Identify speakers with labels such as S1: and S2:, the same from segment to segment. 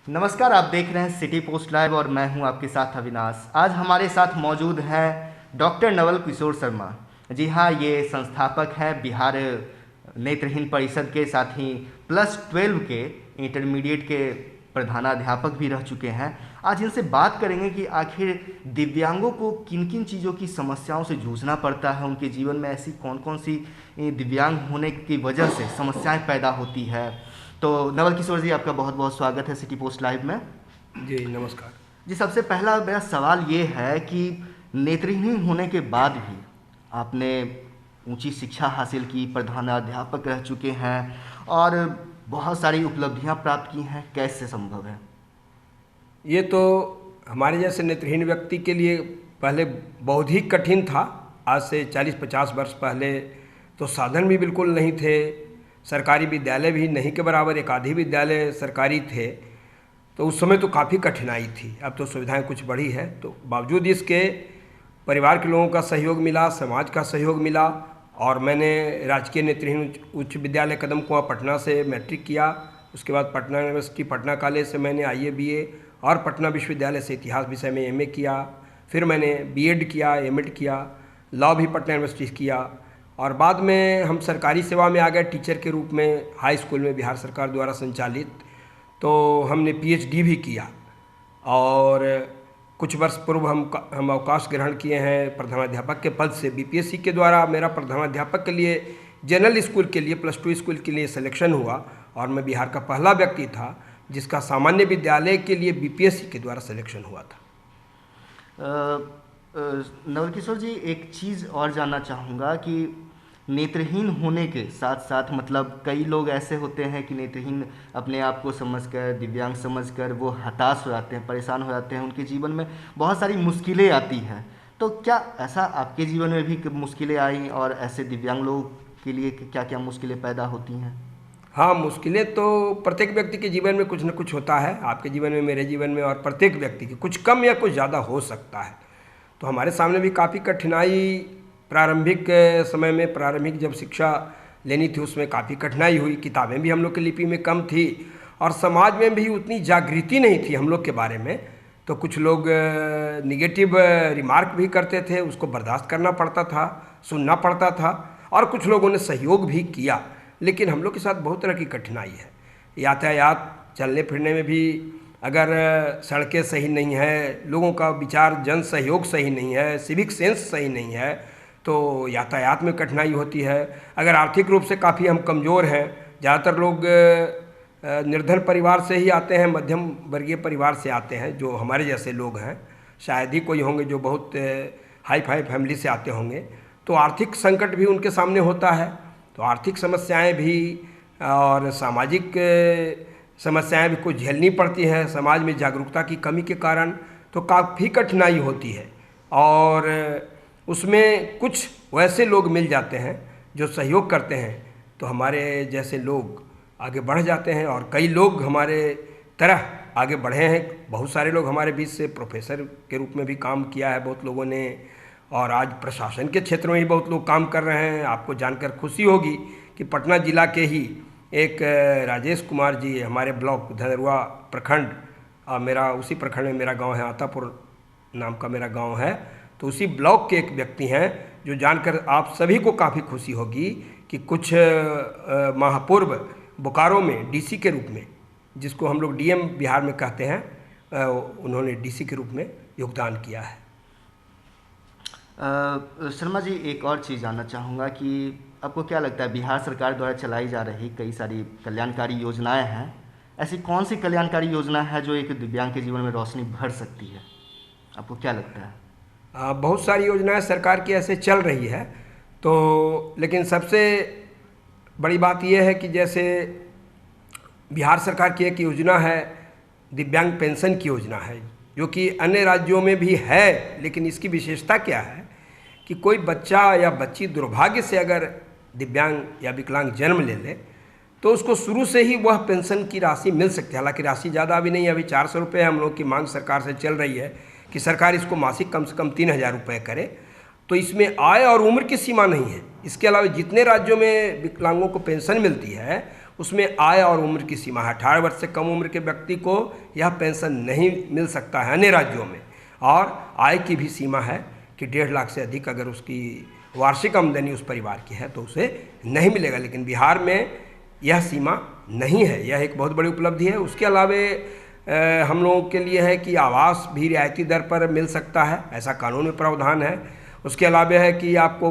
S1: नमस्कार, आप देख रहे हैं सिटी पोस्ट लाइव और मैं हूं आपके साथ अविनाश। आज हमारे साथ मौजूद हैं डॉक्टर नवल किशोर शर्मा। जी हाँ, ये संस्थापक हैं बिहार नेत्रहीन परिषद के, साथ ही +12 के इंटरमीडिएट के प्रधानाध्यापक भी रह चुके हैं। आज इनसे बात करेंगे कि आखिर दिव्यांगों को किन किन चीज़ों की समस्याओं से जूझना पड़ता है, उनके जीवन में ऐसी कौन कौन सी दिव्यांग होने की वजह से समस्याएं पैदा होती है। तो नवल किशोर जी, आपका बहुत बहुत स्वागत है सिटी पोस्ट लाइव में।
S2: जी नमस्कार।
S1: जी, सबसे पहला मेरा सवाल ये है कि नेत्रहीन होने के बाद भी आपने ऊंची शिक्षा हासिल की, प्रधानाध्यापक रह चुके हैं और बहुत सारी उपलब्धियां प्राप्त की हैं, कैसे संभव है?
S2: ये तो हमारे जैसे नेत्रहीन व्यक्ति के लिए पहले बहुत ही कठिन था। आज से 40-50 वर्ष पहले तो साधन भी बिल्कुल नहीं थे, सरकारी विद्यालय भी नहीं के बराबर, एक आधे विद्यालय सरकारी थे, तो उस समय तो काफ़ी कठिनाई थी। अब तो सुविधाएं कुछ बढ़ी है, तो बावजूद इसके परिवार के लोगों का सहयोग मिला, समाज का सहयोग मिला और मैंने राजकीय नेत्रहीन उच्च विद्यालय कदम कुआं पटना से मैट्रिक किया। उसके बाद पटना यूनिवर्सिटी पटना कॉलेज से मैंने IABA और पटना विश्वविद्यालय से इतिहास विषय में MA किया। फिर मैंने B.Ed किया, M.Ed किया, लॉ भी पटना यूनिवर्सिटी किया और बाद में हम सरकारी सेवा में आ गए टीचर के रूप में हाई स्कूल में, बिहार सरकार द्वारा संचालित। तो हमने PhD भी किया और कुछ वर्ष पूर्व हम अवकाश ग्रहण किए हैं प्रधानाध्यापक के पद से। BPSC के द्वारा मेरा प्रधानाध्यापक के लिए जनरल स्कूल के लिए +2 स्कूल के लिए सिलेक्शन हुआ और मैं बिहार का पहला व्यक्ति था जिसका सामान्य विद्यालय के लिए BPSC के द्वारा सिलेक्शन हुआ था।
S1: नवल किशोर जी, एक चीज़ और जानना चाहूँगा कि नेत्रहीन होने के साथ साथ मतलब कई लोग ऐसे होते हैं कि नेत्रहीन अपने आप को समझकर, दिव्यांग समझकर वो हताश हो जाते हैं, परेशान हो जाते हैं, उनके जीवन में बहुत सारी मुश्किलें आती हैं। तो क्या ऐसा आपके जीवन में भी मुश्किलें आई और ऐसे दिव्यांग लोगों के लिए क्या क्या मुश्किलें पैदा होती हैं?
S2: हाँ, मुश्किलें तो प्रत्येक व्यक्ति के जीवन में कुछ न कुछ होता है, आपके जीवन में, मेरे जीवन में, और प्रत्येक व्यक्ति के कुछ कम या कुछ ज़्यादा हो सकता है। तो हमारे सामने भी काफ़ी कठिनाई प्रारंभिक समय में, प्रारंभिक जब शिक्षा लेनी थी उसमें काफ़ी कठिनाई हुई। किताबें भी हम लोग की लिपि में कम थी और समाज में भी उतनी जागृति नहीं थी हम लोग के बारे में। तो कुछ लोग निगेटिव रिमार्क भी करते थे, उसको बर्दाश्त करना पड़ता था, सुनना पड़ता था और कुछ लोगों ने सहयोग भी किया। लेकिन हम लोग के साथ बहुत तरह की कठिनाई है। यातायात, चलने फिरने में भी अगर सड़कें सही नहीं है, लोगों का विचार जन सहयोग सही नहीं है, सिविक सेंस सही नहीं है, तो यातायात में कठिनाई होती है। अगर आर्थिक रूप से काफ़ी हम कमज़ोर हैं, ज़्यादातर लोग निर्धन परिवार से ही आते हैं, मध्यम वर्गीय परिवार से आते हैं, जो हमारे जैसे लोग हैं। शायद ही कोई होंगे जो बहुत हाई फाई फैमिली से आते होंगे, तो आर्थिक संकट भी उनके सामने होता है। तो आर्थिक समस्याएं भी और सामाजिक समस्याएं भी कुछ झेलनी पड़ती हैं समाज में जागरूकता की कमी के कारण। तो काफ़ी कठिनाई होती है और उसमें कुछ वैसे लोग मिल जाते हैं जो सहयोग करते हैं, तो हमारे जैसे लोग आगे बढ़ जाते हैं और कई लोग हमारे तरह आगे बढ़े हैं। बहुत सारे लोग हमारे बीच से प्रोफेसर के रूप में भी काम किया है बहुत लोगों ने, और आज प्रशासन के क्षेत्र में ही बहुत लोग काम कर रहे हैं। आपको जानकर खुशी होगी कि पटना जिला के ही एक राजेश कुमार जी, हमारे ब्लॉक धनरुआ प्रखंड, मेरा उसी प्रखंड में मेरा गांव है, आतापुर नाम का मेरा गांव है, तो उसी ब्लॉक के एक व्यक्ति हैं जो जानकर आप सभी को काफ़ी खुशी होगी कि कुछ माह पूर्व बोकारो में DC के रूप में, जिसको हम लोग DM बिहार में कहते हैं, उन्होंने DC के रूप में योगदान किया है।
S1: शर्मा जी, एक और चीज़ जानना चाहूँगा कि आपको क्या लगता है बिहार सरकार द्वारा चलाई जा रही कई सारी कल्याणकारी योजनाएं हैं, ऐसी कौन सी कल्याणकारी योजना है जो एक दिव्यांग के जीवन में रोशनी भर सकती है? आपको क्या लगता है?
S2: बहुत सारी योजनाएं सरकार की ऐसे चल रही है, तो लेकिन सबसे बड़ी बात यह है कि जैसे बिहार सरकार की एक योजना है, दिव्यांग पेंशन की योजना है, जो कि अन्य राज्यों में भी है। लेकिन इसकी विशेषता क्या है कि कोई बच्चा या बच्ची दुर्भाग्य से अगर दिव्यांग या विकलांग जन्म ले ले तो उसको शुरू से ही वह पेंशन की राशि मिल सकती है। हालांकि राशि ज़्यादा भी नहीं है, अभी 400 रुपये हम लोग की मांग सरकार से चल रही है कि सरकार इसको मासिक कम से कम 3000 रुपये करे। तो इसमें आय और उम्र की सीमा नहीं है। इसके अलावा जितने राज्यों में विकलांगों को पेंशन मिलती है उसमें आय और उम्र की सीमा है। 18 वर्ष से कम उम्र के व्यक्ति को यह पेंशन नहीं मिल सकता है अन्य राज्यों में। और आय की भी सीमा है कि 1.5 लाख से अधिक अगर उसकी वार्षिक आमदनी उस परिवार की है तो उसे नहीं मिलेगा। लेकिन बिहार में यह सीमा नहीं है, यह एक बहुत बड़ी उपलब्धि है। उसके अलावा हम लोगों के लिए है कि आवास भी रियायती दर पर मिल सकता है, ऐसा कानून में प्रावधान है। उसके अलावा है कि आपको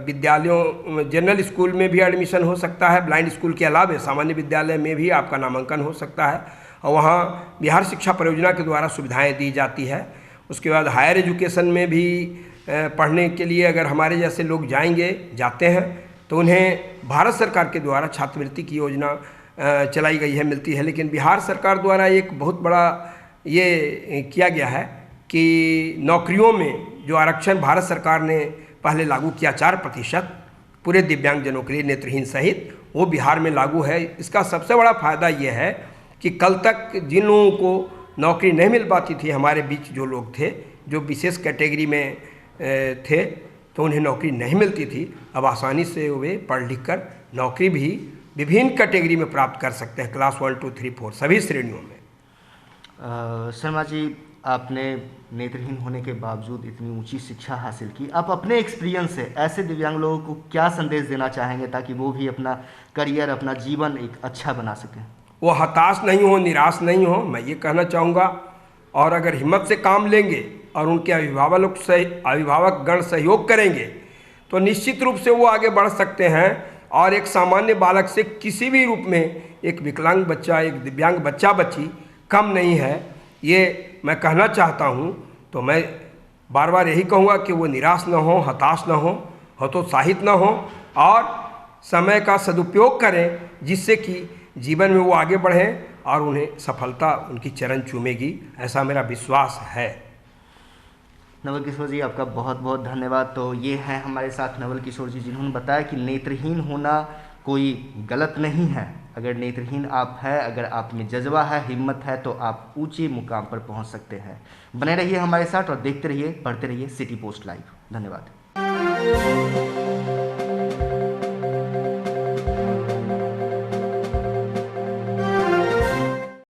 S2: विद्यालयों जनरल स्कूल में भी एडमिशन हो सकता है, ब्लाइंड स्कूल के अलावा सामान्य विद्यालय में भी आपका नामांकन हो सकता है और वहाँ बिहार शिक्षा परियोजना के द्वारा सुविधाएं दी जाती है। उसके बाद हायर एजुकेशन में भी पढ़ने के लिए अगर हमारे जैसे लोग जाते हैं तो उन्हें भारत सरकार के द्वारा छात्रवृत्ति की योजना चलाई गई है, मिलती है। लेकिन बिहार सरकार द्वारा एक बहुत बड़ा ये किया गया है कि नौकरियों में जो आरक्षण भारत सरकार ने पहले लागू किया 4% पूरे दिव्यांगजनों के लिए नेत्रहीन सहित, वो बिहार में लागू है। इसका सबसे बड़ा फायदा ये है कि कल तक जिन लोगों को नौकरी नहीं मिल पाती थी, हमारे बीच जो लोग थे जो विशेष कैटेगरी में थे तो उन्हें नौकरी नहीं मिलती थी, अब आसानी से वे पढ़ लिख कर नौकरी भी विभिन्न कैटेगरी में प्राप्त कर सकते हैं, क्लास 1, 2, 3, 4 सभी श्रेणियों में।
S1: शर्मा जी, आपने नेत्रहीन होने के बावजूद इतनी ऊंची शिक्षा हासिल की, आप अपने एक्सपीरियंस से ऐसे दिव्यांग लोगों को क्या संदेश देना चाहेंगे ताकि वो भी अपना करियर, अपना जीवन एक अच्छा बना सकें?
S2: वो हताश नहीं हो, निराश नहीं हो, मैं ये कहना चाहूँगा। और अगर हिम्मत से काम लेंगे और उनके अभिभावक गण सहयोग करेंगे तो निश्चित रूप से वो आगे बढ़ सकते हैं और एक सामान्य बालक से किसी भी रूप में एक विकलांग बच्चा, एक दिव्यांग बच्चा बच्ची कम नहीं है, ये मैं कहना चाहता हूँ। तो मैं बार बार यही कहूँगा कि वो निराश न हो, हताश न हो, हतोत्साहित न हो और समय का सदुपयोग करें जिससे कि जीवन में वो आगे बढ़ें और उन्हें सफलता उनकी चरण चूमेगी, ऐसा मेरा विश्वास है।
S1: नवल किशोर जी, आपका बहुत बहुत धन्यवाद। तो ये हैं हमारे साथ नवल किशोर जी, जिन्होंने बताया कि नेत्रहीन होना कोई गलत नहीं है। अगर नेत्रहीन आप है, अगर आप में जज्बा है, हिम्मत है तो आप ऊंचे मुकाम पर पहुंच सकते हैं। बने रहिए हमारे साथ और देखते रहिए, पढ़ते रहिए सिटी पोस्ट लाइव। धन्यवाद।